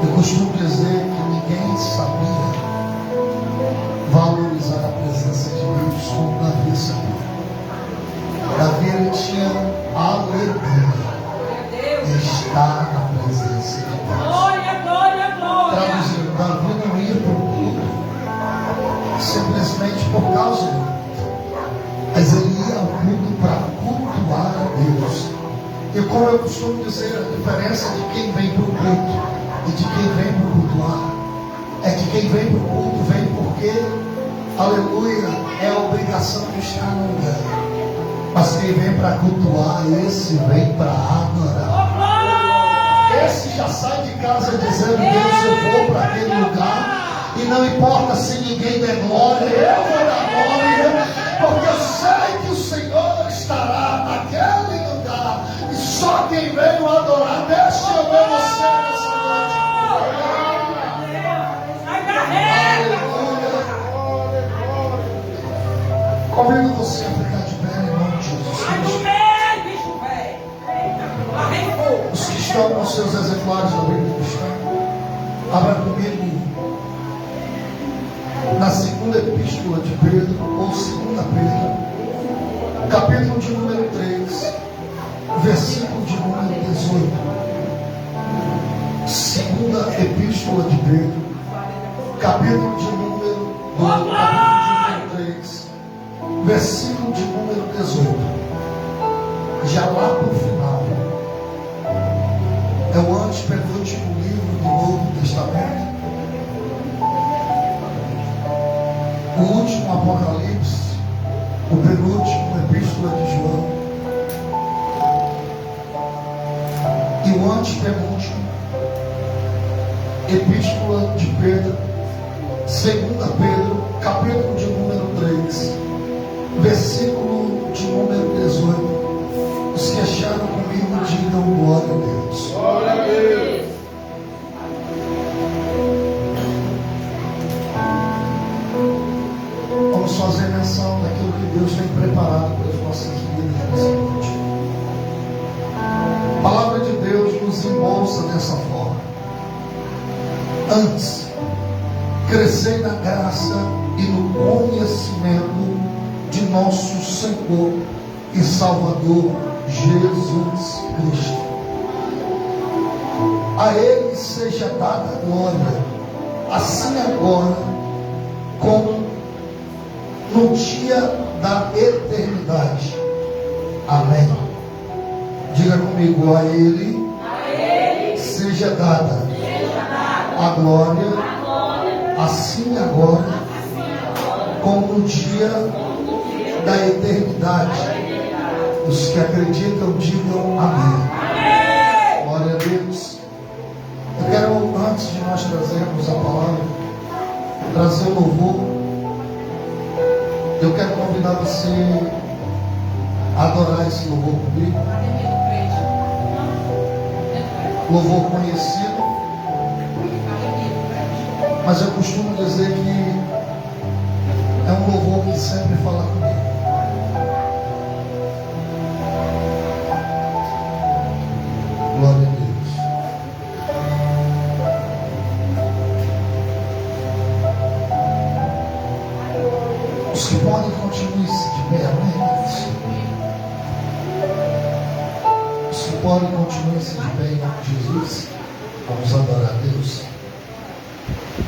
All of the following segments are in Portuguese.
Eu costumo dizer que ninguém sabia valorizar a presença de Deus como Davi sabia. Davi, ele tinha alegria de estar na presença de Deus. Glória, glória, glória. Traduzindo, Davi não ia para o culto simplesmente por causa do culto, mas ele ia ao culto para cultuar a Deus. E como eu costumo dizer, a diferença de quem vem para o culto e de quem vem para cultuar é que quem vem para o culto vem porque, aleluia, é a obrigação de estar no lugar. Mas quem vem para cultuar, esse vem para adorar. Esse já sai de casa dizendo: Deus, eu vou para aquele lugar, e não importa se ninguém der glória, eu vou dar glória, porque eu sei que o Senhor estará naquele lugar. E só quem veio adorar, deixa eu ver você nessa noite. Aleluia. Convido você a ficar de pé em nome de Jesus Cristo. Os que estão com seus exemplares da Bíblia Cristã, abra comigo na segunda epístola de Pedro, ou segunda Pedro, capítulo de número 3, versículo de número 18. Segunda epístola de Pedro, capítulo de número 3, versículo de número 18. Já lá para o final, é o antepenúltimo livro do Novo Testamento, o último Apocalipse, o penúltimo Epístola de João e o antepenúltimo Epístola de Pedro, segunda Pedro, capítulo de número 3, versículo de número 18. Os que acharam comigo, digam glória a Deus. Glória a Deus. Vamos fazer menção daquilo que Deus tem preparado para as nossas vidas nessa noite. A palavra de Deus nos embolsa dessa forma. Antes, crescei na graça e no conhecimento de nosso Senhor e Salvador Jesus Cristo. A Ele seja dada a glória, assim agora como no dia da eternidade. Amém. Diga comigo: a Ele seja dada a glória, assim agora como no dia da eternidade. Os que acreditam, digam amém. Glória a Deus. Eu quero, antes de nós trazermos a palavra, trazer o louvor. Eu quero convidar você a adorar esse louvor comigo. Louvor conhecido, mas eu costumo dizer que é um louvor que sempre fala comigo. Glória a Deus. Os que podem, continuem-se de pé, amém? Os que podem, continuem-se de pé em nome de Jesus. Vamos adorar a Deus.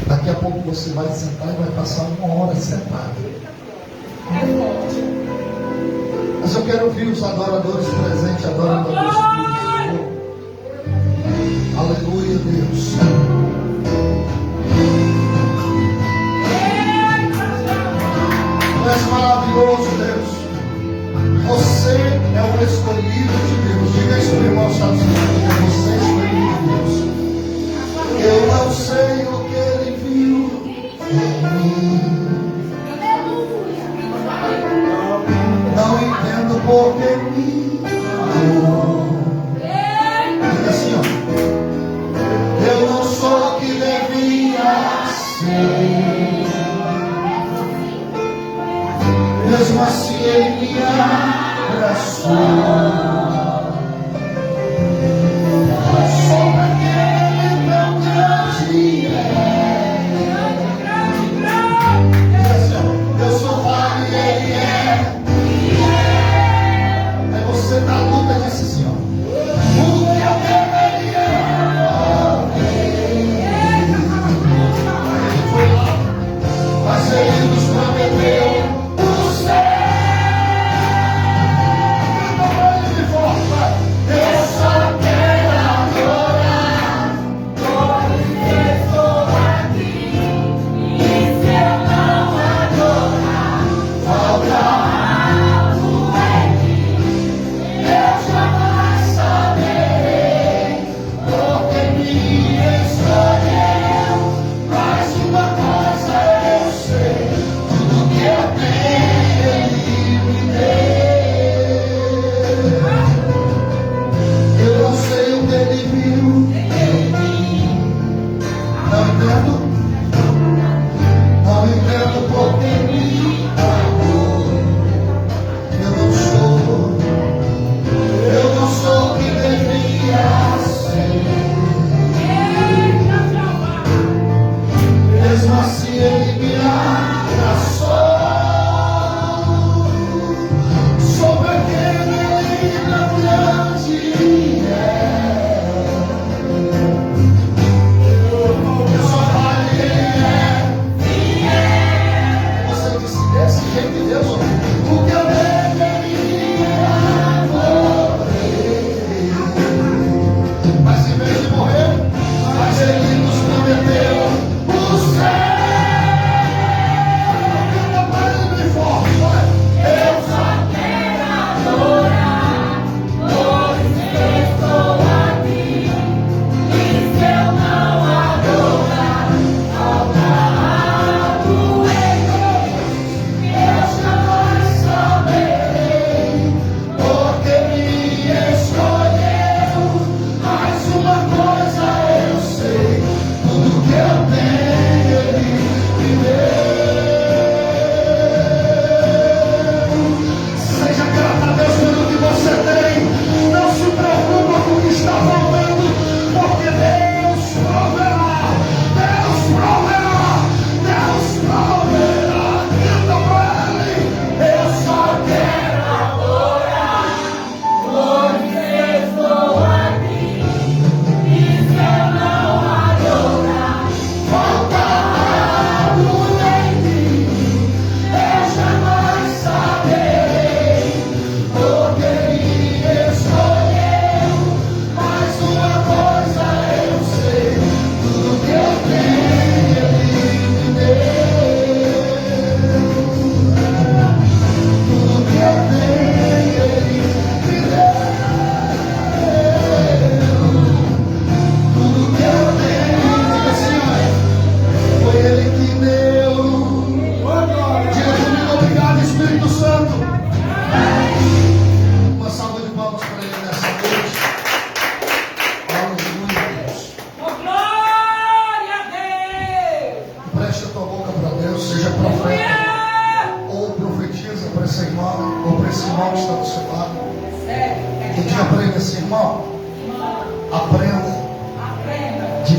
Daqui a pouco você vai sentar e vai passar uma hora sentado. Mas eu quero ouvir os adoradores presentes adorando a Deus. Aleluia, Deus. Tu és maravilhoso, Deus. Você é o escolhido de Deus. Diga isso para o irmão, está dizendo: você é escolhido de Deus. Eu não sei o que Ele viu em mim. Não entendo por que me amou.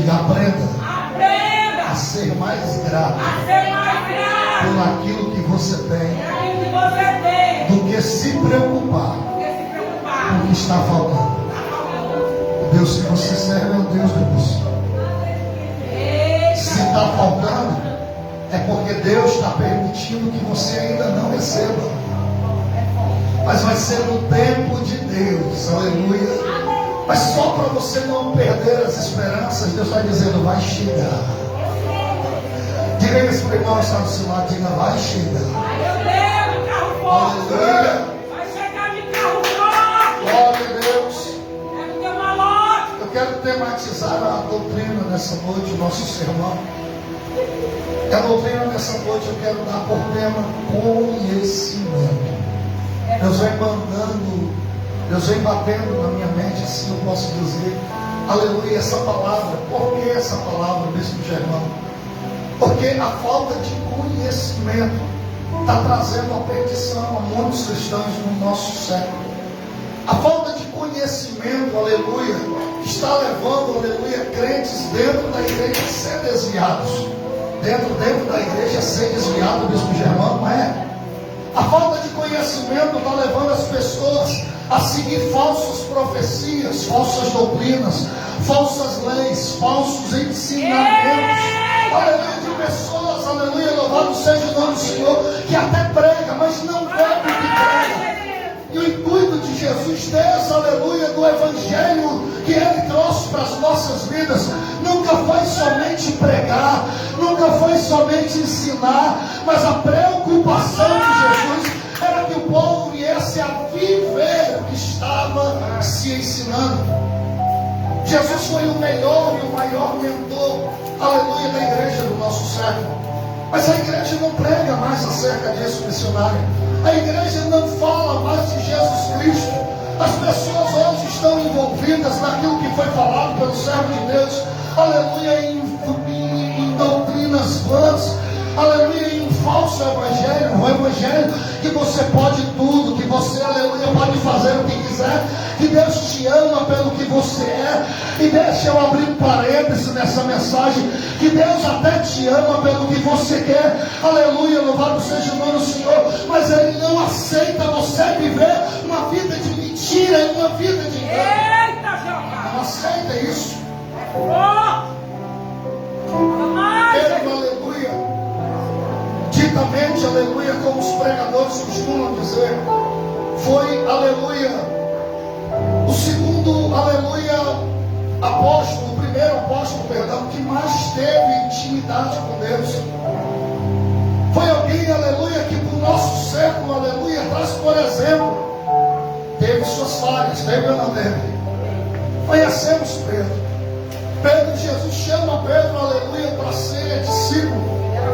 Diga, aprenda Aprenda a ser mais grato a ser mais grato por aquilo que você tem, por aquilo que você tem, do que se preocupar do que se preocupar. com o que está faltando. O Deus que você serve é o Deus do possível. Se está faltando, é porque Deus está permitindo que você ainda não receba. Mas vai ser no tempo de Deus, aleluia. Mas só para você não perder as esperanças, Deus está dizendo, vai chegar. Diga isso para o irmão, está do seu lado, diga, vai chegar. Aleluia. Vai chegar de carro forte. Glória a Deus. É do que uma lote. Eu quero tematizar a doutrina nessa noite, o nosso sermão. E a doutrina nessa noite eu quero dar por tema conhecimento. Deus vem mandando, Deus vem batendo na minha mente, assim eu posso dizer, aleluia, essa palavra. Por que essa palavra, Bispo Germão? Porque a falta de conhecimento está trazendo a perdição a muitos cristãos no nosso século. A falta de conhecimento, aleluia, está levando, aleluia, crentes dentro da igreja a ser desviados. Dentro da igreja a ser desviado, Bispo Germão, não é? A falta de conhecimento está levando as pessoas a seguir falsas profecias, falsas doutrinas, falsas leis, falsos ensinamentos. Aleluia, de pessoas, aleluia, louvado seja o nome do Senhor, que até prega, mas não vive o que prega. E o intuito de Jesus, Deus, aleluia, do Evangelho que Ele trouxe para as nossas vidas, nunca foi somente pregar, nunca foi somente ensinar, mas a preocupação de Jesus era que o povo viesse a viver o que estava se ensinando. Jesus foi o melhor e o maior mentor, aleluia, da igreja do nosso século. Mas a igreja não prega mais acerca disso, missionário. A igreja não fala mais de Jesus Cristo. As pessoas hoje estão envolvidas naquilo que foi falado pelo servo de Deus, aleluia, em doutrinas vãs, aleluia, em um falso evangelho, um evangelho que você pode tudo, que você, aleluia, pode fazer o que quiser, que Deus te ama pelo que você é. E deixa eu abrir um parêntese nessa mensagem, que Deus até te ama pelo que você quer, aleluia, louvado seja o nome do Senhor, mas Ele não aceita você viver uma vida de mentira e uma vida de engano. Eita, Jeová! Não aceita isso. Pedro, Aleluia, ditamente, aleluia, como os pregadores costumam dizer, foi, aleluia, o segundo, aleluia, apóstolo, o primeiro apóstolo, perdão, que mais teve intimidade com Deus. Foi alguém, aleluia, que para o nosso século, aleluia, traz, por exemplo, teve suas falhas, teve ou não teve? Conhecemos Pedro. Jesus chama Pedro, aleluia, para ser discípulo.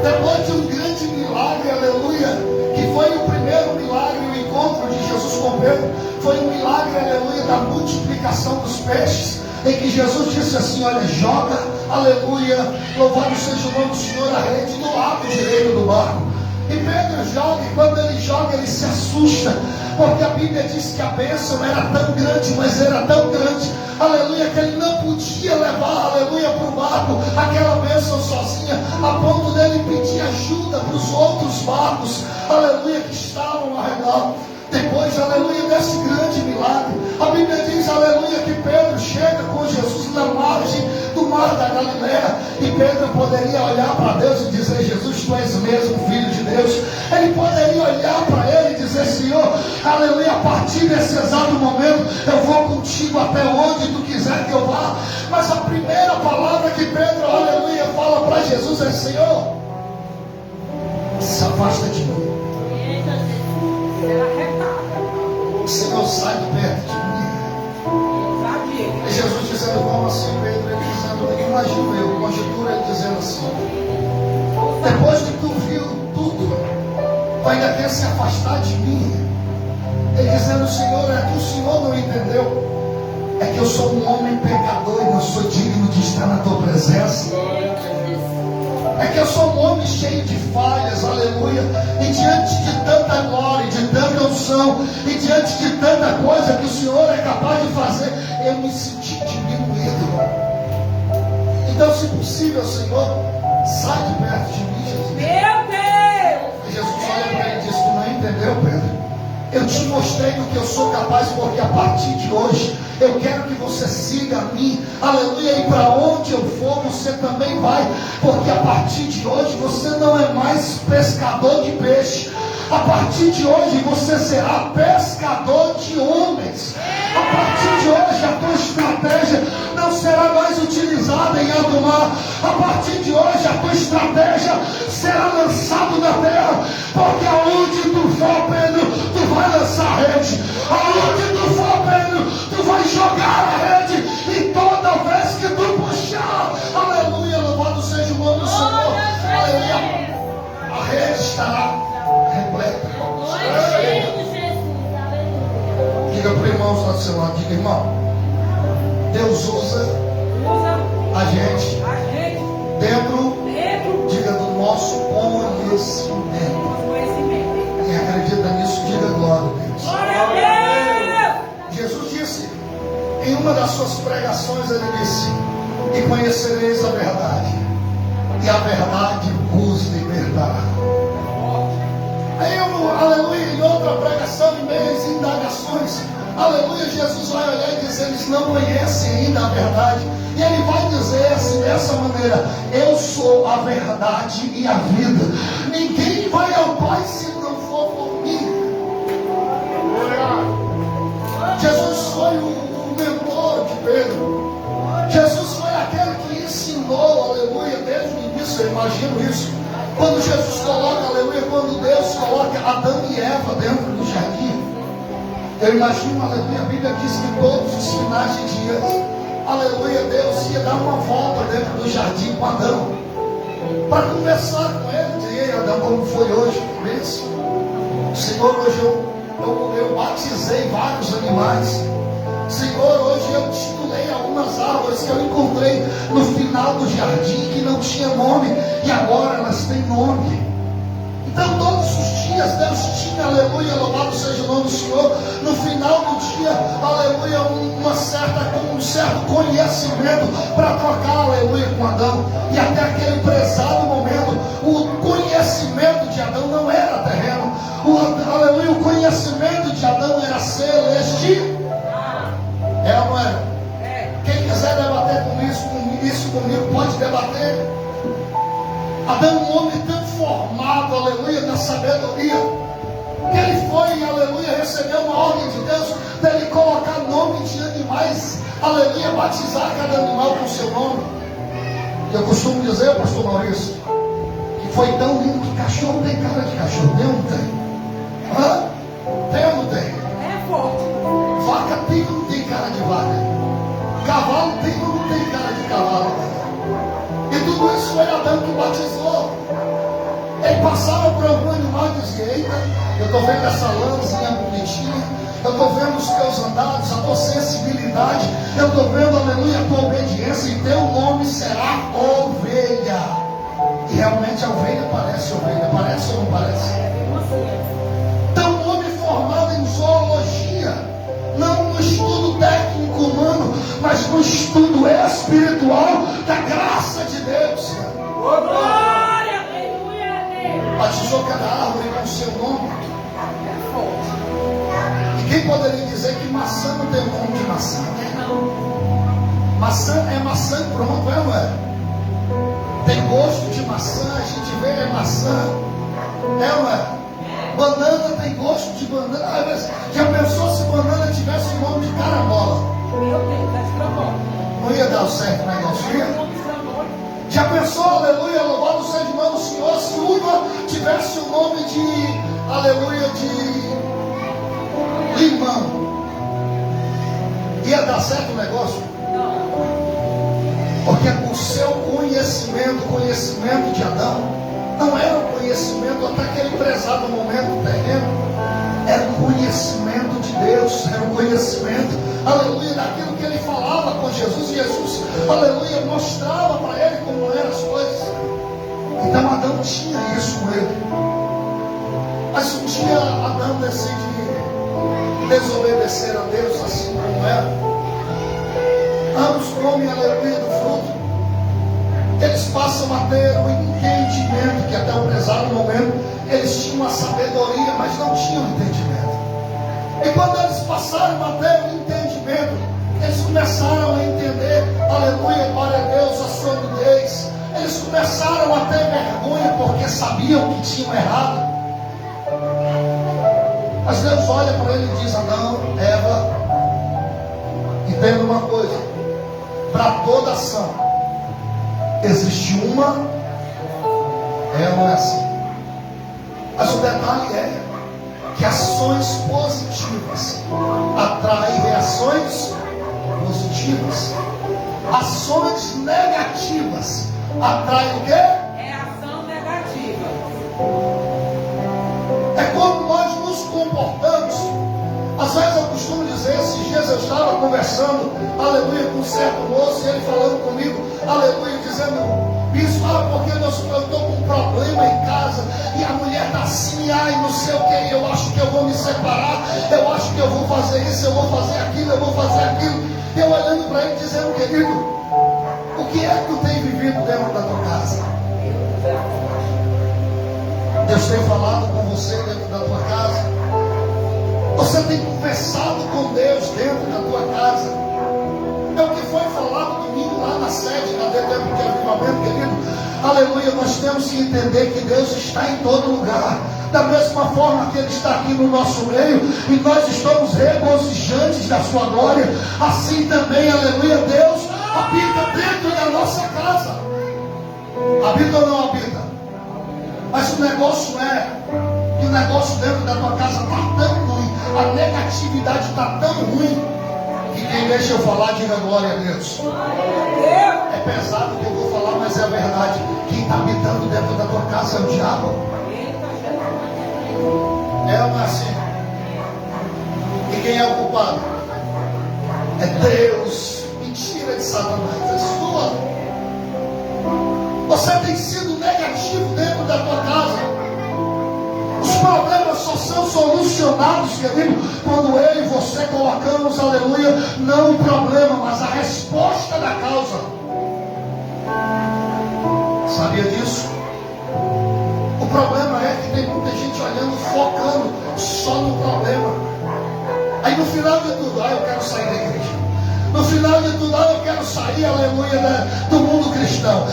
Depois de um grande milagre, aleluia, que foi o primeiro milagre, o encontro de Jesus com Pedro, foi um milagre, aleluia, da multiplicação dos peixes, em que Jesus disse assim, olha, joga, aleluia, louvado seja o nome do Senhor, a rede do lado direito do barco. E Pedro joga, e quando ele joga, ele se assusta, porque a Bíblia diz que a bênção era tão grande, mas era tão grande, aleluia, que ele não podia levar, aleluia, para o barco aquela bênção sozinha, a ponto dele pedir ajuda para os outros barcos, aleluia, que estavam ao redor. Depois, aleluia, desse grande milagre, a Bíblia diz, aleluia, que Pedro chega com Jesus na margem do mar da Galileia, e Pedro poderia olhar para Deus e dizer, Jesus, tu és mesmo Filho de Deus. Ele poderia olhar para ele e dizer, Senhor, aleluia, a partir desse exato momento, eu vou contigo até onde tu quiser que eu vá. Mas a primeira palavra que Pedro, aleluia, fala para Jesus é, Senhor, se afasta de mim. Senhor, sai de perto de mim. E Jesus dizendo, como assim, Pedro? Ele dizendo, imagino eu, conjectura ele dizendo assim, depois de tu viu tudo, tu ainda quer se afastar de mim? Ele dizendo, Senhor, é que o Senhor não entendeu, é que eu sou um homem pecador e não sou digno de estar na tua presença. É que eu sou um homem cheio de falhas, aleluia, e diante de tanta glória, de tanta unção, e diante de tanta coisa que o Senhor é capaz de fazer, eu me senti diminuído. E Então, se possível, Senhor, sai de perto de mim, Jesus. Meu Deus! E Jesus olha para ele e diz: tu não entendeu, Pedro? Eu te mostrei do que eu sou capaz, porque a partir de hoje eu quero que você siga a mim, aleluia, e para onde eu for você também vai, porque a partir de hoje você não é mais pescador de peixe, a partir de hoje você será pescador de homens. A partir de hoje a tua estratégia não será mais utilizada em alto mar. A partir de hoje a tua estratégia será lançada na terra, porque aonde tu for, Pedro, tu vai lançar a rede. Aonde tu for, Pedro, tu vai jogar a rede, e toda vez que tu puxar, aleluia, louvado seja o nome do Senhor, aleluia, a rede estará repleta. Diga para o irmão lá do seu lado, diga: irmão, Deus usa a gente dentro, diga, do nosso conhecimento. Quem acredita nisso, diga glória a Deus. Jesus disse em uma das suas pregações, ele disse: e conhecereis a verdade, e a verdade vos libertará. Aí aleluia, em outra pregação, em meio às indagações, aleluia, Jesus vai olhar e dizer: eles não conhecem ainda a verdade. E ele vai dizer assim, dessa maneira: eu sou a verdade e a vida. Ninguém vai ao Pai se não for por mim. Jesus foi o mentor de Pedro. Jesus foi aquele que ensinou, aleluia, desde o início. Eu imagino isso. Quando Jesus coloca, aleluia, quando Deus coloca Adão e Eva dentro do jardim, eu imagino, aleluia, a Bíblia diz que todos os finais de dia, aleluia, Deus ia dar uma volta dentro do jardim com Adão, para conversar com ele, dizer: Adão, como foi hoje? Isso. Senhor, hoje eu batizei vários animais. Senhor, hoje eu titulei algumas árvores que eu encontrei no final do jardim que não tinha nome, e agora elas têm nome. Então todos os dias Deus tinha, aleluia, louvado seja o nome do Senhor, no final do dia, aleluia, um certo conhecimento para trocar, aleluia, com Adão. E até aquele prezado momento, o conhecimento de Adão não era terreno, aleluia, o conhecimento de Adão era celestial. É ou não é? Quem quiser debater com isso comigo, pode debater. Adão, um homem tão formado, aleluia, na sabedoria, que ele foi, aleluia, recebeu uma ordem de Deus dele colocar nome de animais, aleluia, batizar cada animal com seu nome. Eu costumo dizer, pastor Maurício, que foi tão lindo que cachorro tem cara de cachorro. Tem ou não tem? Hã? Tem ou não tem? É forte. Vaca tem ou não tem cara de vaca? Cavalo tem ou não tem cara de cavalo? E tudo isso foi Adão que batizou. Ele passava por algum animal e dizia: eita, eu estou vendo essa lãzinha bonitinha, eu estou vendo os teus andares, a tua sensibilidade, eu estou vendo, aleluia, a tua obediência, e teu nome será ovelha. E realmente a ovelha parece ou não parece? Então, um homem formado em zoologia, não no estudo técnico humano, mas no estudo espiritual da graça de Deus. Glória, aleluia, Deus. Batizou cada árvore com o seu nome. E quem poderia dizer que maçã não tem nome de maçã? Maçã é maçã e pronto, é ou não é? Tem gosto de maçã, a gente vê é maçã, é ou não é? Banana tem gosto de banana. Já pensou se banana tivesse o nome de carambola? Meu Deus, tá estrambólico. Não ia dar certo o negócio, ia? Já pensou, aleluia, louvado seja o nome do Senhor, se uva tivesse o nome de, aleluia, de limão? Ia dar certo o negócio? Porque o seu conhecimento, o conhecimento de Adão, não era o conhecimento até aquele prezado momento terreno, era o conhecimento de Deus, era o conhecimento, aleluia, daquilo que ele falava com Jesus. Jesus, aleluia, mostrava para ele como eram as coisas. Então Adão tinha isso com ele. Mas um dia Adão decide desobedecer a Deus, assim como era. Ambos comem, aleluia, do fruto. passam a ter o entendimento, que até o prezado momento eles tinham a sabedoria, mas não tinham entendimento. E quando eles passaram a ter o entendimento, eles começaram a entender, aleluia, glória a Deus, a sua nudez. Eles começaram a ter vergonha porque sabiam que tinham errado. Mas Deus olha para ele e diz: Adão, Eva, entenda uma coisa, para toda ação existe uma, não é assim. Mas o detalhe é que ações positivas atraem reações positivas. Ações negativas atraem o quê? É ação negativa. É como nós nos comportamos. Às vezes eu costumo dizer, esses dias eu estava conversando, aleluia, com um certo moço, e ele falando comigo, aleluia, dizendo: bispo, porque eu estou com um problema em casa, e a mulher está assim, ai, não sei o que, eu acho que eu vou me separar, eu acho que eu vou fazer isso, eu vou fazer aquilo, eu vou fazer aquilo. Eu olhando para ele dizendo: querido, o que é que tu tem vivido dentro da tua casa? Deus tem falado com você dentro da tua casa? Você tem conversado com Deus dentro da tua casa? É o que foi falado domingo lá na sede, na Tempo de Avivamento, querido. Aleluia, nós temos que entender que Deus está em todo lugar. Da mesma forma que Ele está aqui no nosso meio, e nós estamos regozijantes da sua glória, assim também, aleluia, Deus habita dentro da nossa casa. Habita ou não habita? Mas o negócio é que o negócio dentro da tua casa está tão ruim, a negatividade está tão ruim, que quem deixa eu falar, diga glória a Deus. É pesado o que eu vou falar, mas é a verdade. Quem está habitando dentro da tua casa é o diabo. É ou não é assim? E quem é o culpado? É Deus. Mentira de Satanás, é sua. Você tem sido negativo dentro da tua casa. Os problemas só são solucionados, querido, quando eu e você colocamos, aleluia, não o problema, mas a resposta da causa. Sabia disso? O problema é que tem muita gente olhando, focando só no problema. Aí no final de tudo, eu quero sair da igreja. No final de tudo, eu quero sair, aleluia, do mundo cristão.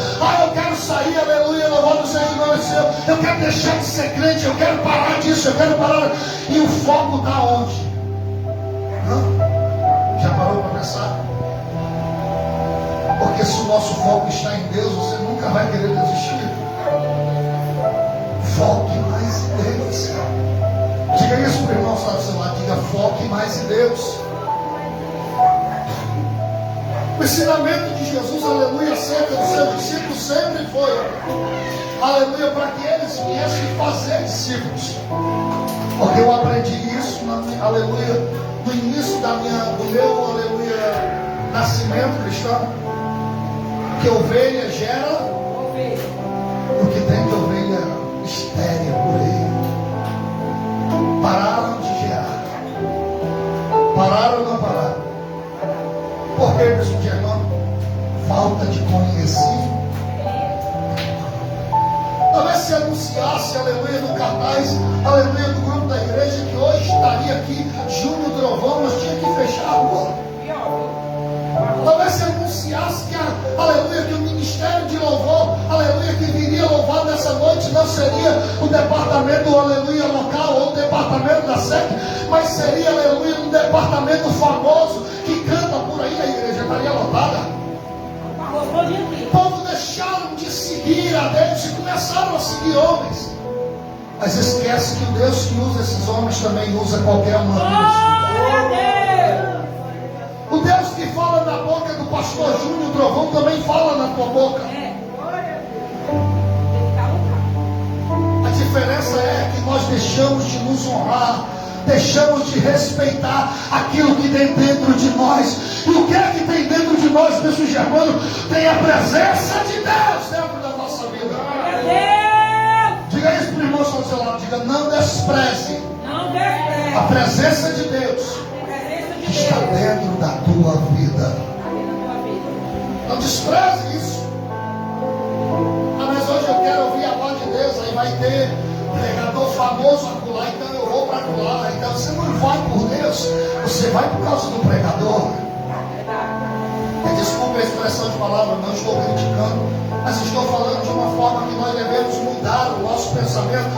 Eu quero sair, aleluia, louvado seja o nome do Senhor. Eu quero deixar de ser crente, eu quero parar disso, eu quero parar. E o foco está onde? Já parou para pensar? Porque se o nosso foco está em Deus, você nunca vai querer desistir. Foque mais em Deus. Diga isso para o irmão que está do seu lado. Diga: foque mais em Deus. O ensinamento de Jesus, aleluia, acerca dos seus discípulos sempre foi, aleluia, para que eles viessem fazer discípulos. Porque eu aprendi isso, aleluia, no início do meu, aleluia, nascimento cristão. Que ovelha gera o que tem de ovelha estéril por aí. Pararam de gerar. Pararam ou não pararam? Por que isso, irmão? Falta de conhecimento. Talvez se anunciasse, aleluia, no cartaz, aleluia, do grupo da igreja, que hoje estaria aqui, Júnior Trovão, nós tínhamos que fechar a rua. Talvez se anunciasse que, aleluia, que o ministério de louvor, aleluia, que viria louvar nessa noite, não seria o departamento, aleluia, local, ou o departamento da SEC, mas seria, aleluia, um departamento famoso, que canta por aí, a igreja estaria lotada. O povo deixaram de seguir a Deus e começaram a seguir homens. Mas esquece que o Deus que usa esses homens também usa qualquer um. O Deus que fala na boca do pastor Júnior Trovão também fala na tua boca. A diferença é que nós deixamos de nos honrar, deixamos de respeitar aquilo que tem dentro de nós. E o que é que tem dentro de nós, bispo Germano? Tem a presença de Deus dentro da nossa vida. Diga isso para o irmão do seu lado. Diga: não despreze a presença de Deus que está dentro da tua vida. Não despreze isso. Ah, mas hoje eu quero ouvir a voz de Deus. Aí vai ter pregador famoso acolá, então eu vou para acolá. Então você não vai por Deus, você vai por causa do pregador. Desculpe a expressão de palavra, não estou criticando, mas estou falando de uma forma que nós devemos mudar o nosso pensamento.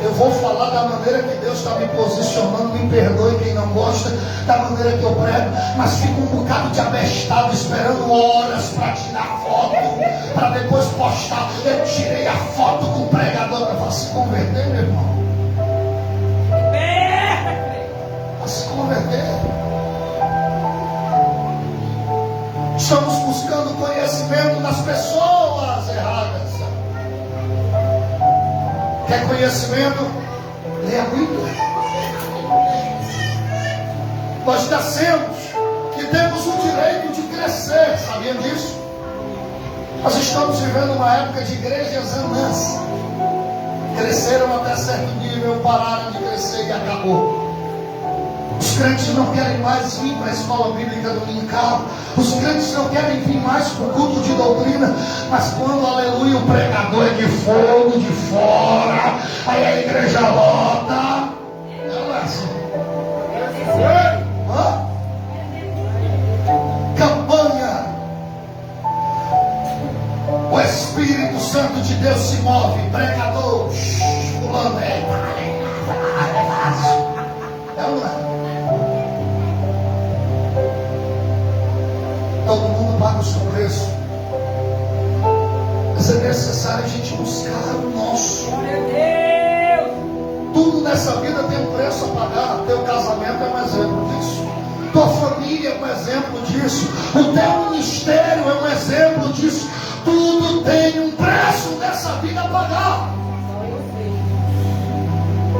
Eu vou falar da maneira que Deus está me posicionando. Me perdoe quem não gosta da maneira que eu prego, mas fica um bocado de abestado esperando horas para tirar foto, para depois postar. Eu tirei a foto com o pregador para se converter, meu irmão. Para se converter. Estamos buscando conhecimento das pessoas erradas. Quer conhecimento? Leia a Bíblia. Nós nascemos e temos o direito de crescer. Sabiam disso? Nós estamos vivendo uma época de igrejas anãs. Cresceram até certo nível, pararam de crescer e acabou. Os crentes não querem mais vir para a escola bíblica dominical. Os crentes não querem vir mais para o culto de doutrina. Mas quando, aleluia, o pregador é de fogo, de fora, aí a igreja lota. Não é assim. Hã? Campanha. O Espírito Santo de Deus se move. Pregador, fulano, é fácil. Não é? Todo mundo paga o seu preço. Mas é necessário a gente buscar o nosso. Tudo nessa vida tem um preço a pagar. Teu casamento é um exemplo disso. Tua família é um exemplo disso. O teu ministério é um exemplo disso. Tudo tem um preço nessa vida a pagar.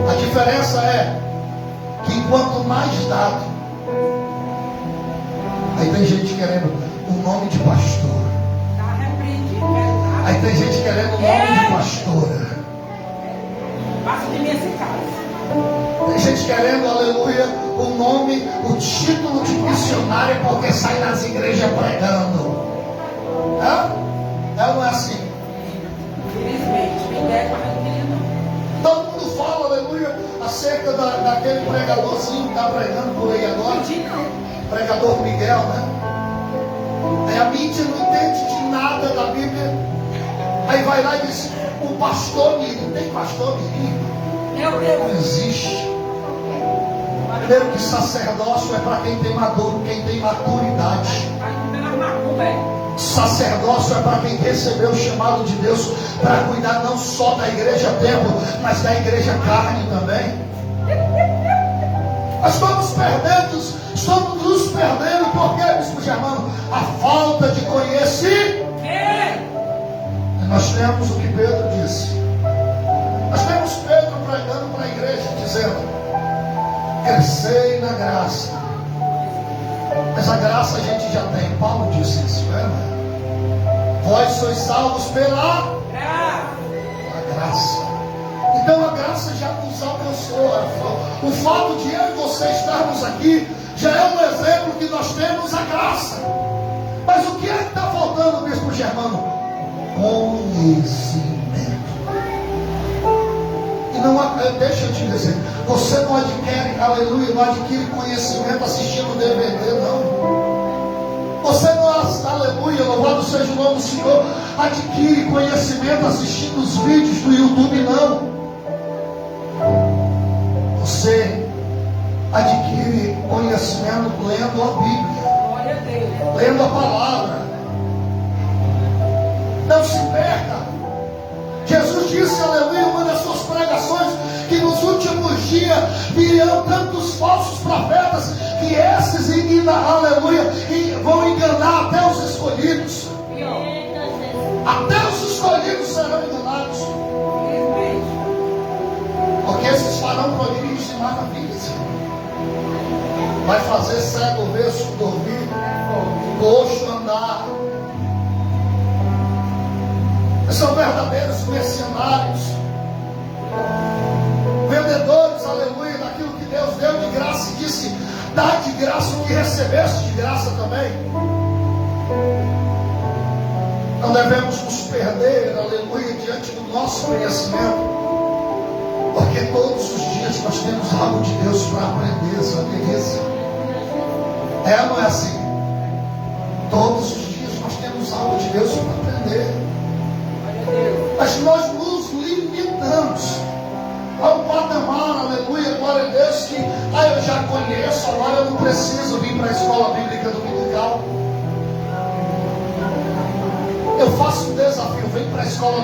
A diferença é que quanto mais dado, aí tem gente querendo o nome de pastor. Aí tem gente querendo o nome de pastora. Passa de mim esse caso. Tem gente querendo, aleluia, o nome, o título de missionária porque sai nas igrejas pregando. É ou não é assim? Infelizmente, tem ideia, mas não queria não. Todo mundo fala, aleluia, acerca daquele pregadorzinho que está pregando por aí agora. Pregador Miguel, né? Aí a mídia não entende de nada da Bíblia. Aí vai lá e diz: o pastor Mirim. Não tem pastor Mirim. Não existe. Primeiro que sacerdócio é para quem tem maturidade. Sacerdócio é para quem recebeu o chamado de Deus para cuidar não só da igreja templo, mas da igreja carne também. Nós estamos nos perdendo, por quê, Bispo Germano? A falta de conhecimento. Nós temos o que Pedro disse. Nós temos Pedro pregando para a igreja, dizendo: crescei na graça. Mas a graça a gente já tem. Paulo disse isso, né? Vós sois salvos pela graça. Então a graça já nos alcançou. O fato de eu e você estarmos aqui já é um exemplo que nós temos a graça. Mas o que é que está faltando, Bispo Germano? Conhecimento. E não, deixa eu te dizer, você não adquire, aleluia, não adquire conhecimento assistindo DVD, não. Você não, aleluia, louvado seja o nome do Senhor, adquire conhecimento assistindo os vídeos do YouTube, não. Você adquire conhecimento lendo a Bíblia, lendo a palavra. Não se perca. Jesus disse, aleluia, em uma das suas pregações, que nos últimos dias virão tantos falsos profetas que esses, aleluia, vão enganar até os escolhidos. Até os escolhidos serão enganados. Porque esses farão prodígios e maravilhas. Vai fazer cego ver, surdo ouvir, coxo andar. São verdadeiros mercenários, vendedores, aleluia, daquilo que Deus deu de graça e disse: dá de graça o que recebeste de graça também. Então devemos nos perder, aleluia, diante do nosso conhecimento, porque todos os dias nós temos algo de Deus para aprender, sabe isso? É ou não é assim? Todos os dias nós temos algo de Deus para aprender. Mas nós nos limitamos ao patamar, aleluia, glória a Deus, que eu já conheço, agora eu não preciso vir para a escola bíblica dominical. Eu faço um desafio, vem para a escola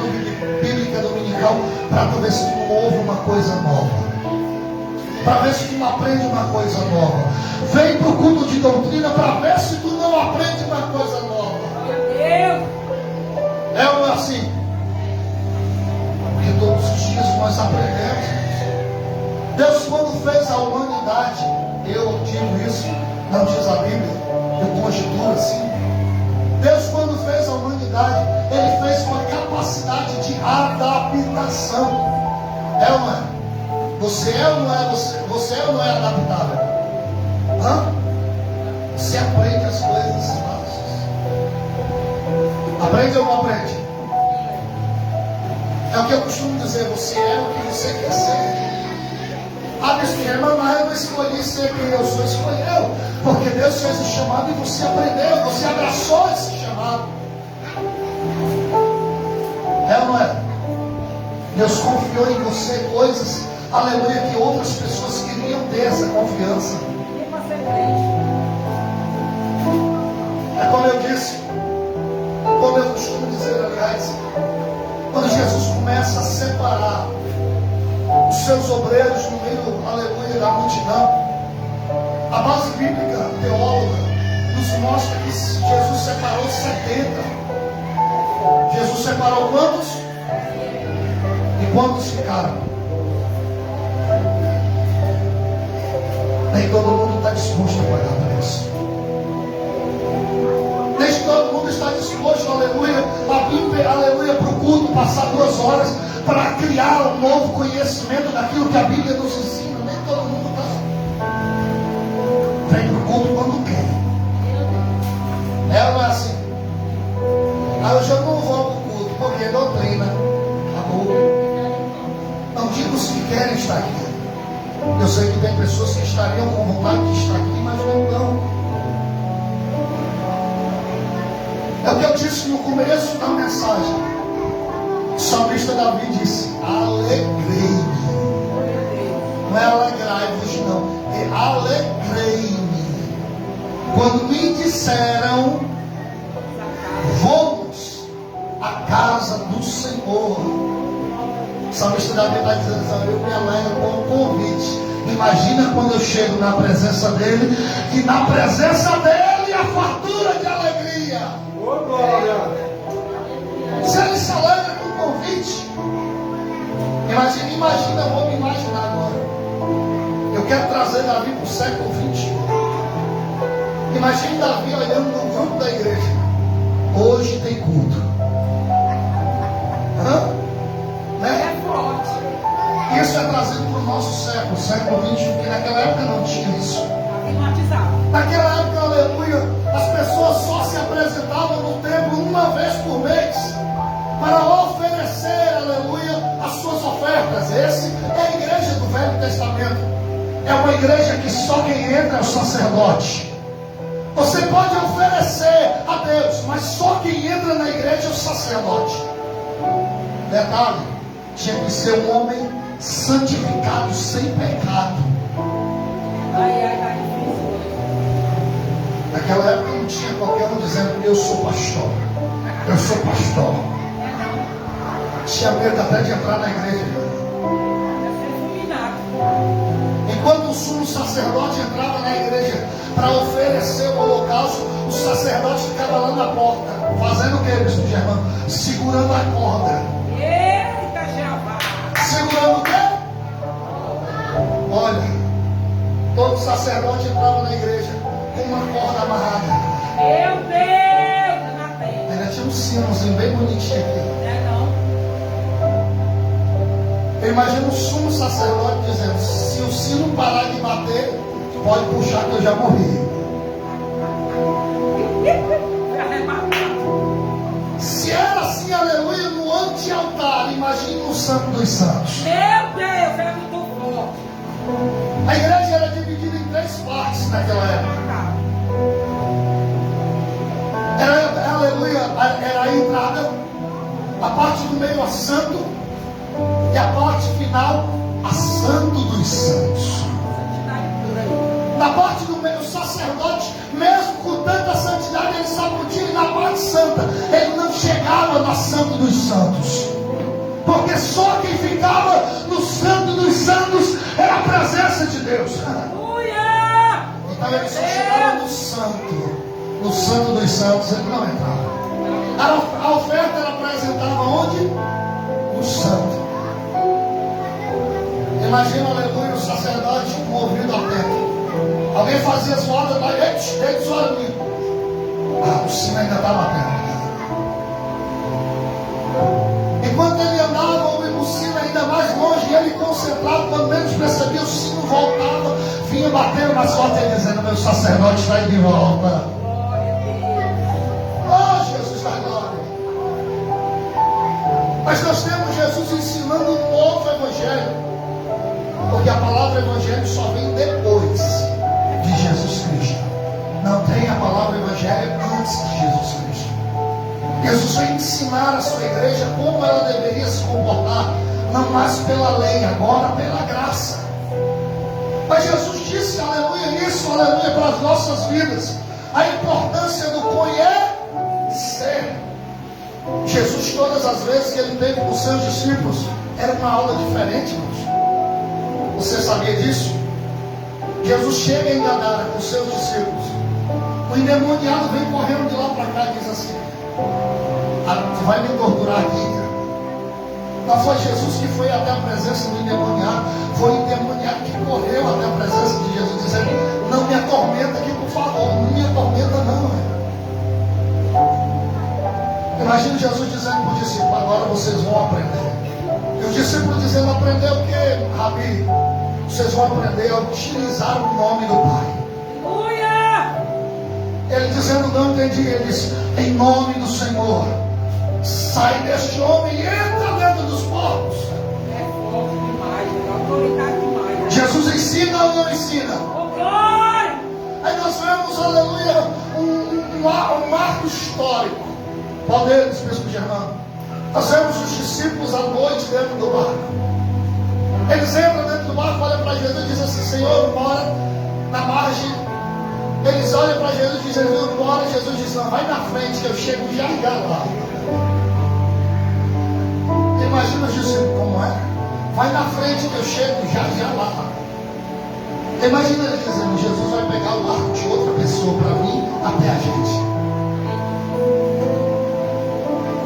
bíblica dominical para tu ver se tu não ouve uma coisa nova. Para ver se tu não aprende uma coisa nova. Vem para o culto de doutrina para ver se tu não aprende uma coisa nova. É ou não é assim? Porque todos os dias nós aprendemos. Deus, quando fez a humanidade, eu digo isso, não diz a Bíblia, eu conjecturo assim. Deus, quando fez a humanidade, Ele fez uma capacidade de adaptação. É ou não é? Você é ou não é? Você é ou não é adaptável? Hã? Você aprende as coisas fáceis. Aprende ou não aprende? É o que eu costumo dizer, você é o que você quer ser. Mas eu não escolhi ser quem eu sou, escolheu. Porque Deus fez o chamado e você aprendeu, você abraçou esse chamado. É ou não é? Deus confiou em você coisas, aleluia, que outras pessoas queriam ter essa confiança. É como eu disse, como eu costumo dizer, aliás, quando Jesus começa a separar os seus obreiros no meio, aleluia, da multidão, a base bíblica teóloga nos mostra que Jesus separou 70. Jesus separou quantos? E quantos ficaram? Nem todo mundo está disposto a pagar preço. Nem todo mundo está disposto, aleluia, a vir, aleluia, para o culto, passar 2 horas para criar um novo conhecimento daquilo que a Bíblia nos ensina. Nem todo mundo está. Vem para o culto quando quer. É ou não é assim? Eu já não vou para o culto, porque é doutrina. Acabou. Não digo os que querem estar aqui. Eu sei que tem pessoas que estariam com vontade de estar aqui, mas não estão. É o que eu disse no começo da mensagem. O salmista Davi disse: alegrei-me. Não é alegrai-vos, não. É alegrei-me quando me disseram: vamos à casa do Senhor. O salmista Davi está dizendo: eu me alegro com o convite. Imagina quando eu chego na presença dele, e na presença dele a fartura de alegria. Oh, glória! Se ele se alegra com o convite, imagina, eu vou me imaginar agora. Eu quero trazer Davi para o século 21. Imagine Davi olhando no grupo da igreja. Hoje tem culto. Hã? Né? Isso é trazido para o nosso século 21, que naquela época não tinha isso. Naquela época, aleluia, as pessoas só se apresentavam no templo uma vez por mês para oferecer, aleluia, as suas ofertas. Essa é a igreja do Velho Testamento. É uma igreja que só quem entra é o sacerdote. Você pode oferecer a Deus, mas só quem entra na igreja é o sacerdote. Detalhe, tinha que ser um homem santificado, sem pecado. Naquela época não tinha qualquer um dizendo: eu sou pastor, eu sou pastor. Tinha medo até de entrar na igreja. Enquanto o sumo sacerdote entrava na igreja para oferecer o holocausto, o sacerdote ficava lá na porta, fazendo o que, bispo Germano? Segurando a corda. Eita, Jeová! Segurando o quê? Olha, todo sacerdote entrava na igreja com uma corda amarrada. Meu Deus, na terra. Ainda tinha um sinozinho bem bonitinho aqui. Eu imagino o sumo sacerdote dizendo: se o sino parar de bater, pode puxar que eu já morri. Se é Imagine um santo dos santos. Meu Deus, é muito forte. A igreja era dividida em 3 partes naquela época. Era, aleluia, era a entrada, a parte do meio a santo, e a parte final a santo dos santos. Na parte do meio, o sacerdote, mesmo com tanta santidade, ele só podia ir na parte santa. Ele não chegava na santo dos santos, porque só quem ficava no santo dos santos era a presença de Deus. Então ele só chegava no santo dos santos, ele não entrava. A oferta era apresentada onde? No santo. Imagina, aleluia, o sacerdote com o ouvido atento. Alguém fazia zoada lá, ei, zoada ali. O sino ainda está batendo. Enquanto ele andava, o sino ainda mais longe, e ele concentrado, quando menos percebia, o sino voltava, vinha batendo na sorte, ele dizendo: meu sacerdote está indo de volta. Oh, Jesus da glória. Mas nós temos Jesus ensinando um novo evangelho. Porque a palavra evangelho só vem depois de Jesus Cristo. Não tem a palavra evangelho antes de Jesus Cristo. Jesus veio ensinar a sua igreja como ela deveria se comportar, não mais pela lei, agora pela graça. Mas Jesus disse, aleluia, isso, aleluia, para as nossas vidas, a importância do conhecer. Jesus, todas as vezes que ele teve com seus discípulos, era uma aula diferente, irmãos. Você sabia disso? Jesus chega em Gadara com seus discípulos. O endemoniado vem correndo de lá para cá e diz assim: tu vai me torturar aqui. Não foi Jesus que foi até a presença do endemoniado, foi o endemoniado que correu até a presença de Jesus, dizendo: não me atormenta aqui, por favor, não me atormenta não. Imagina Jesus dizendo para o discípulo: agora vocês vão aprender. E o discípulo dizendo: aprender o que, Rabi? Vocês vão aprender a utilizar o nome do Pai. Ele dizendo: não entendi. Ele disse: em nome do Senhor, sai deste homem e entra dentro dos porcos. É forte demais, é autoridade demais. Jesus ensina ou não ensina? Aí nós vemos, aleluia, um marco histórico. Poderes, bispo Germano. Nós vemos os discípulos à noite dentro do barco. Eles entram dentro do barco, olham para Jesus e dizem assim: Senhor, bora na margem. Eles olham para Jesus e dizem: Jesus, bora. Jesus diz: não, vai na frente que eu chego já lá. Imagina os discípulos como é. Vai na frente que eu chego já lá. Imagina ele dizendo: Jesus vai pegar o barco de outra pessoa para vir até a gente.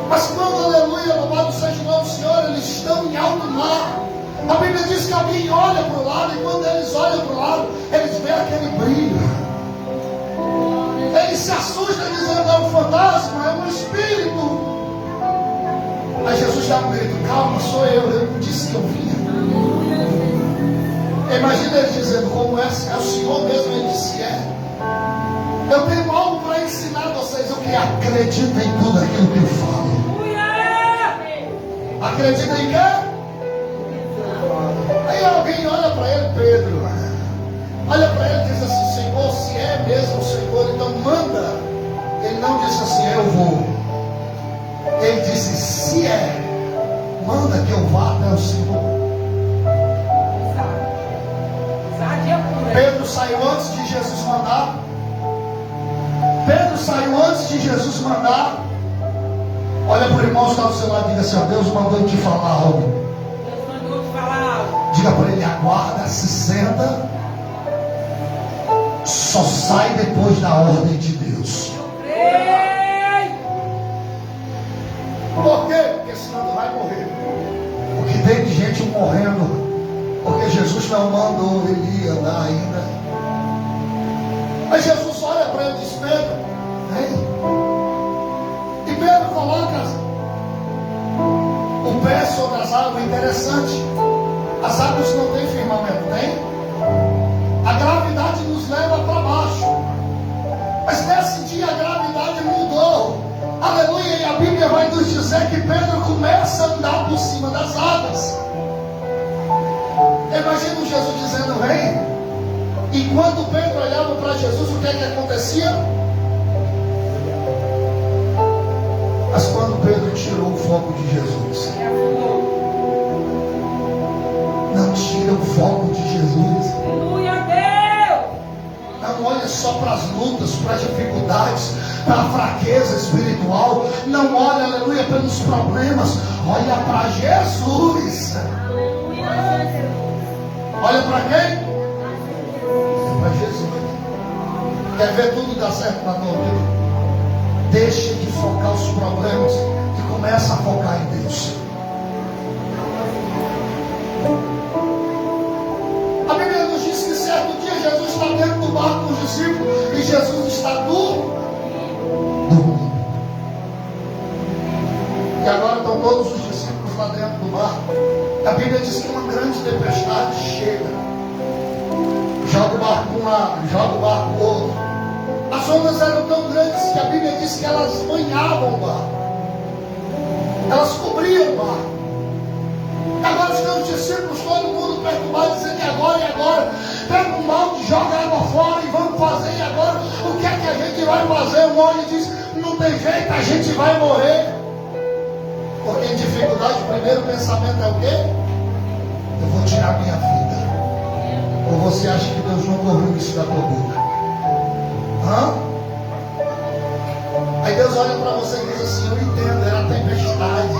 Mas quando, aleluia, louvado seja o nome do Senhor, eles estão em alto mar. A Bíblia diz que alguém olha para o lado, e quando eles olham para o lado, eles veem aquele brilho. Eles se assustam dizendo: é um fantasma, é um espírito. Mas Jesus dá um grito: calma, sou eu não disse que eu vinha. Imagina ele dizendo: como é o Senhor mesmo. Ele disse: eu tenho algo para ensinar vocês. Eu que acredito em tudo aquilo que eu falo. Acredita em quê? Aí alguém olha para ele, Pedro, olha para ele e diz assim: Senhor, se é mesmo o Senhor, então manda. Ele não disse assim: eu vou. Ele disse: se é, manda que eu vá até o Senhor. Pedro saiu antes de Jesus mandar. Pedro saiu antes de Jesus mandar. Olha para o irmão que está do seu lado e diga assim: ó, Deus mandou te falar algo. Deus mandou te falar algo. Diga para ele: aguarda, se senta. Só sai depois da ordem de Deus. Por quê? Porque senão tu vai morrer. Porque tem gente morrendo porque Jesus não mandou ele andar ainda. Mas Jesus olha para ele e diz: Pedro, vem. E Pedro coloca o pé sobre as águas. Interessante, as águas não têm firmamento, tem? A gravidade nos leva para baixo. Mas nesse dia a gravidade mudou. Aleluia. E a Bíblia vai nos dizer que Pedro começa a andar andar por cima das águas. Imagina Jesus dizendo: vem. E quando Pedro olhava para Jesus, o que é que acontecia? Mas quando Pedro tirou o foco de Jesus, não tira o foco de Jesus. Aleluia, Deus. Não olha só para as lutas, para as dificuldades, para a fraqueza espiritual. Não olha, aleluia, pelos problemas. Olha para Jesus. Olha para quem? Para Jesus. Quer ver tudo dar certo na tua vida? Deixa de focar os problemas e começa a focar em Deus. A Bíblia nos diz que certo dia Jesus está dentro do barco com os discípulos e Jesus está dormindo. E agora estão todos os discípulos lá dentro do barco. A Bíblia diz que uma grande tempestade chega. Joga o barco para um lado, joga o barco para o outro. As ondas eram tão grandes que a Bíblia diz que elas banhavam o barco. Elas cobriam o barco. Agora estão os discípulos, todo mundo perturbado, dizendo: e agora? Pega um balde, joga água fora e vamos fazer. E agora? O que é que a gente vai fazer? Um homem diz: não tem jeito, a gente vai morrer. Porque em dificuldade, o primeiro pensamento é o quê? Eu vou tirar minha vida. Ou você acha que Deus não ouviu isso da tua boca? Aí Deus olha para você e diz assim: eu entendo, era a tempestade,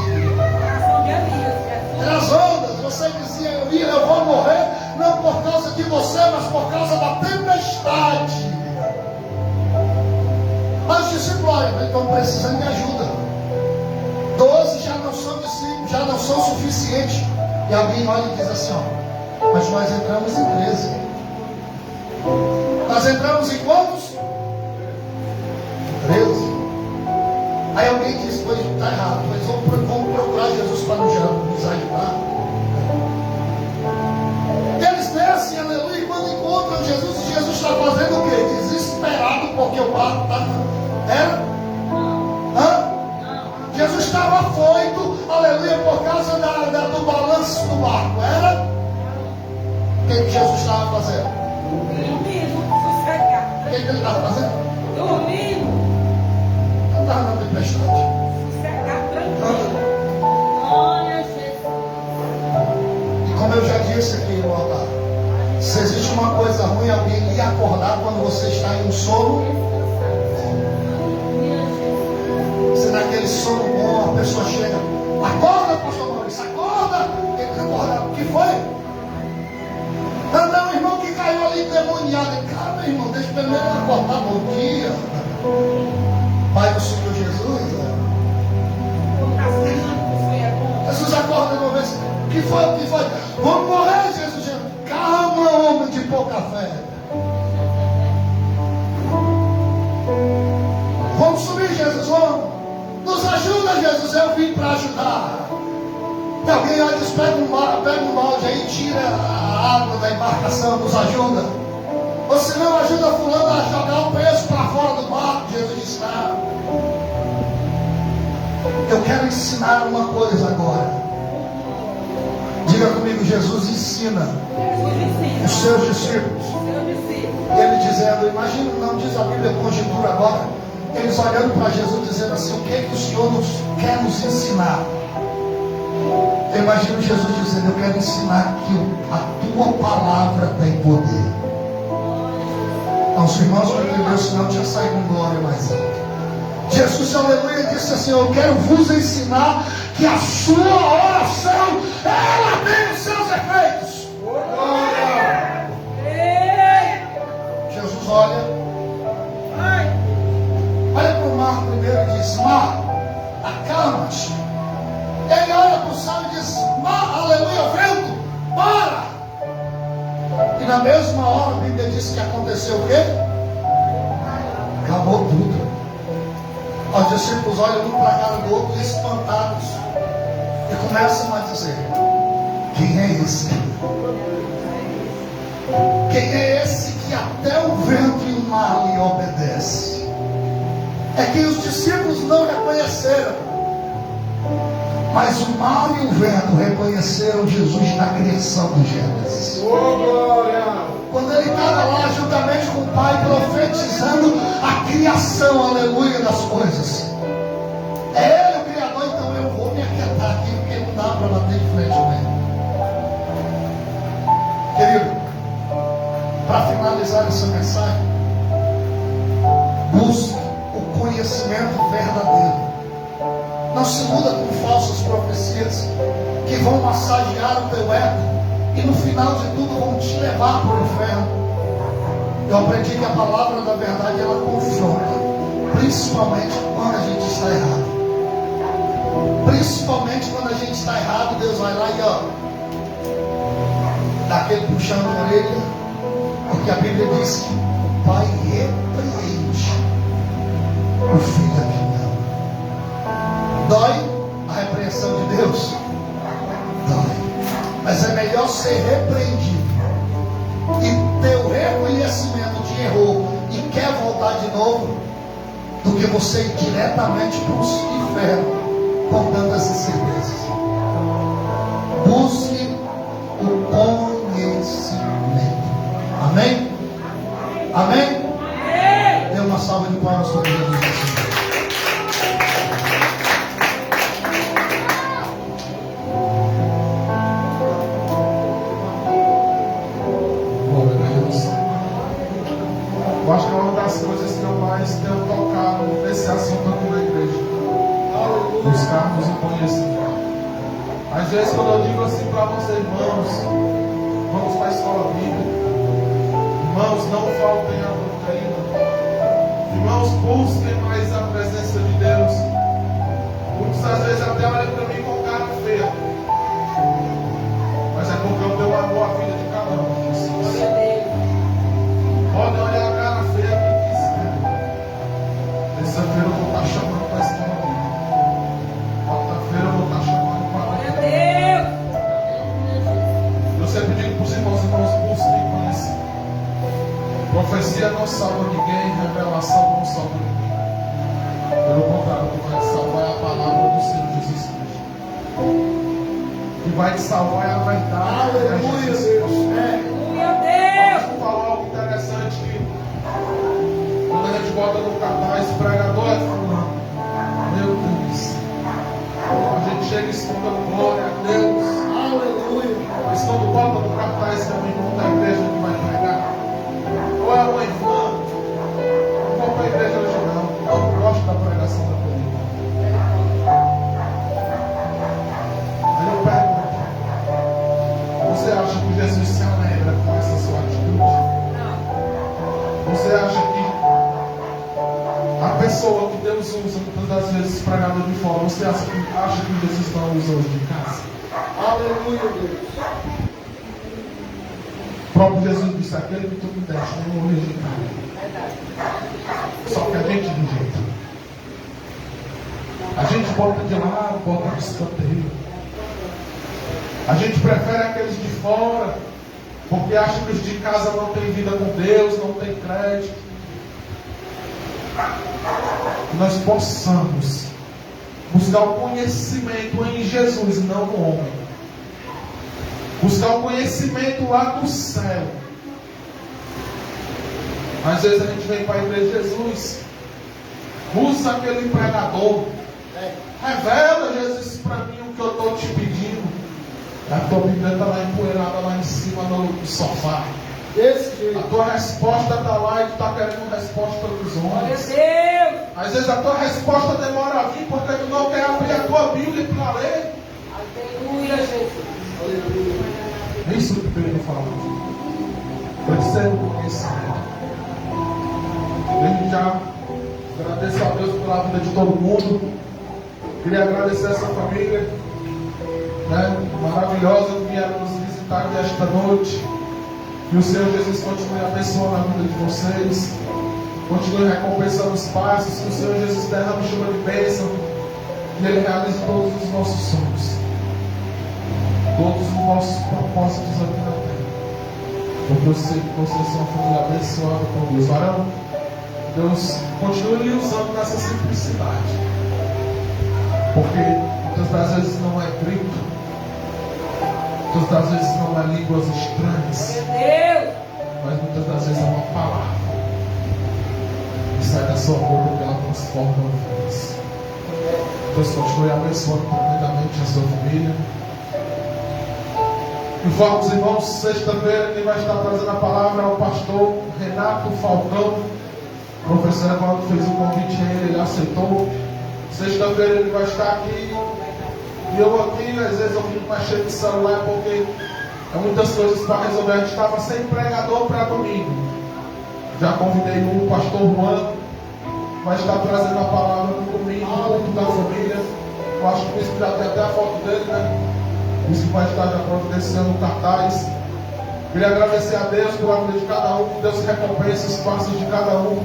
era as ondas. Você dizia: eu vou morrer, não por causa de você, mas por causa da tempestade. Mas os discípulos: olha, estão precisando de ajuda. 12 já não são discípulos, já não são suficientes. E alguém olha e diz assim: ó, mas nós entramos em 13. Nós entramos em quantos? 13. Aí alguém diz: pois está errado, mas vamos procurar Jesus para nos ajudar. Eles descem, aleluia, e quando encontram Jesus está fazendo o quê? Desesperado, porque o barco está. Era? Jesus estava afoito, aleluia, por causa do balanço do barco. Era? O que Jesus estava fazendo? Dormindo, sossegado. O que ele estava fazendo? Dormindo. Não estava na tempestade. Sossegado, tranquilo. Glória a Jesus. E como eu já disse aqui no altar, se existe uma coisa ruim, alguém lhe acordar quando você está em um sono. Se naquele sono bom a pessoa chega: acorda, pastor Maurício, acorda. Ele acorda. O que foi? Não, irmão que caiu ali endemoniado. Cara, meu irmão, deixa pelo menos acordar. Bom dia, Pai do Senhor Jesus. Jesus acorda de uma vez: o que foi? Vamos morrer, Jesus. Calma, homem de pouca fé. Vamos subir, Jesus, vamos. Nos ajuda, Jesus, eu vim para ajudar. E alguém aí diz: pega um balde aí, tira a água da embarcação, nos ajuda. Ou se não, ajuda fulano a jogar o peso para fora do barco. Jesus diz: não. Eu quero ensinar uma coisa agora. Diga comigo: Jesus ensina os seus discípulos. Ele dizendo, imagina, não diz a Bíblia, conjuntura agora, eles olhando para Jesus dizendo assim: o que é que o Senhor quer nos ensinar? Eu imagino Jesus dizendo: eu quero ensinar que a tua palavra tem poder. Não, os irmãos não entenderam, senão tinha saído em glória mais alta. Jesus, aleluia, disse assim: eu quero vos ensinar que a sua oração, ela tem os seus efeitos. Jesus olha para o mar primeiro e diz: mar, acalma-te. Ele olha para o céu e diz: mar, aleluia, vento, para. E na mesma hora a Bíblia diz que aconteceu o quê? Acabou tudo. Os discípulos olham um para a cara do outro, espantados, e começam a dizer: quem é esse? Quem é esse que até o vento e o mar lhe obedece? É que os discípulos não reconheceram, Mas o mar e o vento reconheceram Jesus na criação do Gênesis. Quando ele estava lá juntamente com o Pai, profetizando a criação, aleluia, das coisas. É Ele o Criador, então eu vou me aquietar aqui, porque não dá para bater de frente com ele. Querido, para finalizar essa mensagem, busque o conhecimento verdadeiro. Não se muda com falsas profecias que vão massagear o teu ego e no final de tudo vão te levar para o inferno. Eu aprendi que a palavra da verdade ela confronta, principalmente quando a gente está errado. Principalmente quando a gente está errado, Deus vai lá e dá aquele puxão de orelha, porque a Bíblia diz que o Pai repreende o filho a quem ama. Dói a repreensão de Deus? Dói. Mas é melhor ser repreendido e ter o reconhecimento de errou e quer voltar de novo, do que você ir diretamente para o inferno com tantas incertezas. Busque o conhecimento. Amém? Amém? Dê uma salva de palmas para Jesus. Eu acho que é uma das coisas que eu mais tenho tocado nesse assunto aqui na igreja. Buscarmos o conhecimento. Às vezes quando eu digo assim para vocês, irmãos, vamos para a escola bíblica. Irmãos, não faltem a doutrina. Irmãos, busquem mais a presença de Deus. Muitas às vezes até olham para mim com cara feia. Mas é porque eu dou amor à vida de cada um. Podem olhar a cara feia que quiser. Terça-feira eu vou estar chamando para a escola bíblica. Quarta-feira eu vou estar chamando para a Eu sempre digo para os irmãos, busquem conhecer. Profecia não salva ninguém, revelação não salva ninguém. Pelo contrário, o que vai te salvar é a palavra do Senhor Jesus Cristo. O que vai te salvar é a verdade. Aleluia, Deus. Vamos falar algo interessante que quando a gente bota no cartaz, pregador é fulano. Meu Deus. A gente chega e escuta glória a Deus. Aleluia. Mas quando bota no cartaz que é um irmão da igreja que vai pregar, ou é uma irmã, não vou para a igreja hoje não gosto da pregação da política. Aí eu pergunto, você acha que Jesus se alegra com essa sua atitude? Você acha que a pessoa que Deus usa muitas das vezes pregada de fora, você acha que Jesus não usa hoje de casa? Aleluia, Deus. O próprio Jesus disse, aquele que tu me deste, não vou rejeitar. Só que a gente rejeita. A gente bota de lado, bota de escanteio. A gente prefere aqueles de fora, porque acha que os de casa não têm vida com Deus, não têm crédito. Que nós possamos buscar o conhecimento em Jesus, não no homem. Buscar o conhecimento lá do céu. Às vezes a gente vem para a igreja de Jesus, usa aquele pregador, revela Jesus para mim o que eu estou te pedindo. A tua Bíblia está lá empoeirada lá em cima do sofá. Desse jeito. A tua resposta está lá e tu está querendo resposta dos homens. Deus. Às vezes a tua resposta demora a vir porque tu não quer abrir a tua Bíblia para ler. Aleluia, Jesus. É isso que Pedro fala. Precisa do conhecimento. Desde já agradeço a Deus pela vida de todo mundo. Queria agradecer a essa família, né, maravilhosa que vieram nos visitar aqui esta noite. Que o Senhor Jesus continue abençoando a vida de vocês. Continue recompensando os passos. Que o Senhor Jesus derrame chuva de bênção. E Ele realize todos os nossos sonhos. Todos os nossos propósitos aqui na terra. Porque eu sei que vocês são uma família abençoada por Deus. Varão, Deus continue lhe usando nessa simplicidade. Porque muitas Muitas das vezes não é grito. Muitas das vezes não é línguas estranhas. Meu Deus! Mas muitas das vezes é uma palavra que sai da sua boca, que ela transforma vidas. Deus continue abençoando tremendamente a sua família. Informos, irmãos, sexta-feira quem vai estar trazendo a palavra é o pastor Renato Falcão. O professor Evaldo fez um convite a ele, ele aceitou. Sexta-feira ele vai estar aqui. E eu aqui, às vezes eu fico mais cheio de celular porque é muitas coisas para resolver. A gente estava sem pregador para domingo. Já convidei o pastor Juan, vai estar trazendo a palavra no domingo, no culto da família. Eu acho que o bispo já tem até a foto dele, né? O bispo vai estar já providenciando o cartaz. Queria agradecer a Deus pela vida de cada um, que Deus recompense os passos de cada um.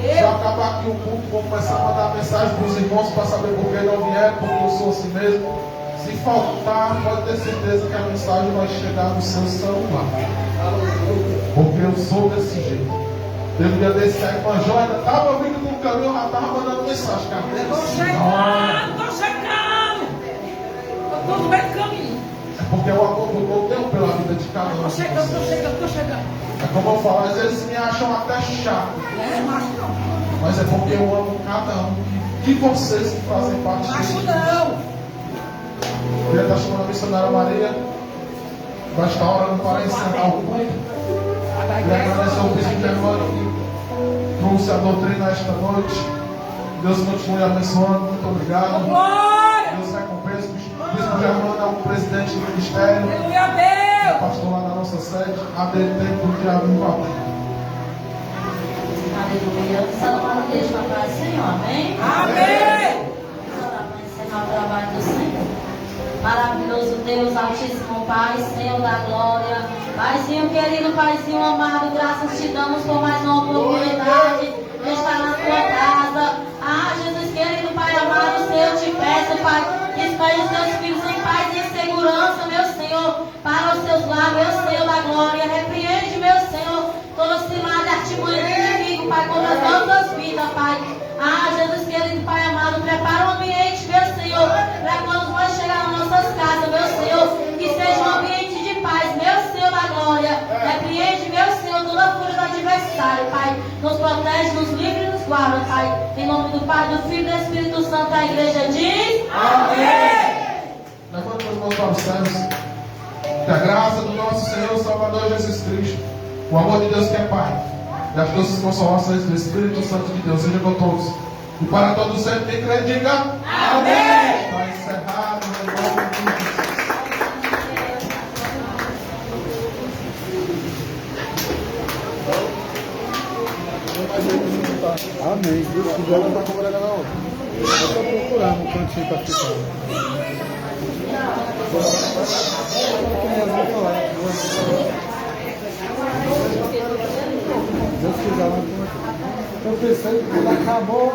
Se eu acabar aqui o culto, vou começar a mandar mensagem para os irmãos para saber por que não vieram, porque eu sou assim mesmo. Se faltar, pode ter certeza que a mensagem vai chegar no seu celular. Porque eu sou desse jeito. Teve um dia desse, a irmã Joana estava vindo no caminho, eu já estava mandando mensagem. Estou chegando! Estou no meio do caminho. É porque eu acompanho o tempo pela vida de cada um. Estou chegando. É como eu falo, às vezes me acham até chato. Mas é porque eu amo cada um de vocês que fazem parte disso. Eu queria estar chamando a missionária Maria. Vai estar orando para encerrar o culto. Queria agradecer ao bispo Germano que trouxe a doutrina esta noite. Deus continue abençoando. Muito obrigado. Deus recompensa. O bispo Germano é o presidente do ministério. É pastor lá na nossa sede. ADT do Diabo Valdir. Aleluia. Salva a Deus para a paz do Senhor. Amém? Amém! Vamos orar para encerrar o trabalho do Senhor. Maravilhoso Deus, Altíssimo Pai, Senhor da glória. Paizinho querido, Paizinho amado, graças te damos por mais uma oportunidade de estar na tua casa. Ah, Jesus querido, Pai amado, Senhor, eu te peço, Pai, que escolhe os teus filhos em paz e em segurança, meu Senhor, para os teus lares, meu Senhor da glória. Repreende, meu Senhor, toda cilada e artimanha do inimigo, Pai, contra as nossas vidas, Pai. Ah, Jesus querido, Pai amado, prepara o ambiente, meu Senhor, para quando nós chegar nas nossas casas, meu Senhor, que seja um ambiente de paz, meu Senhor da glória. Repreende, meu Senhor, toda a fúria do adversário, Pai. Nos protege, nos livre e nos guarda, Pai. Em nome do Pai, do Filho e do Espírito Santo, a igreja diz: Amém. Levanta as mãos para os céus. Que a graça do nosso Senhor Salvador Jesus Cristo, o amor de Deus que é Pai, e as doces consolações do Espírito Santo de Deus seja com todos. E para todos sempre quem crê, diga amém. Está encerrado no nome de Jesus. Amém. Deus quiser, não está cobrando na outra. Eu estou procurando um cantinho para ficar. Deus quiser, não. Eu pensei que acabou.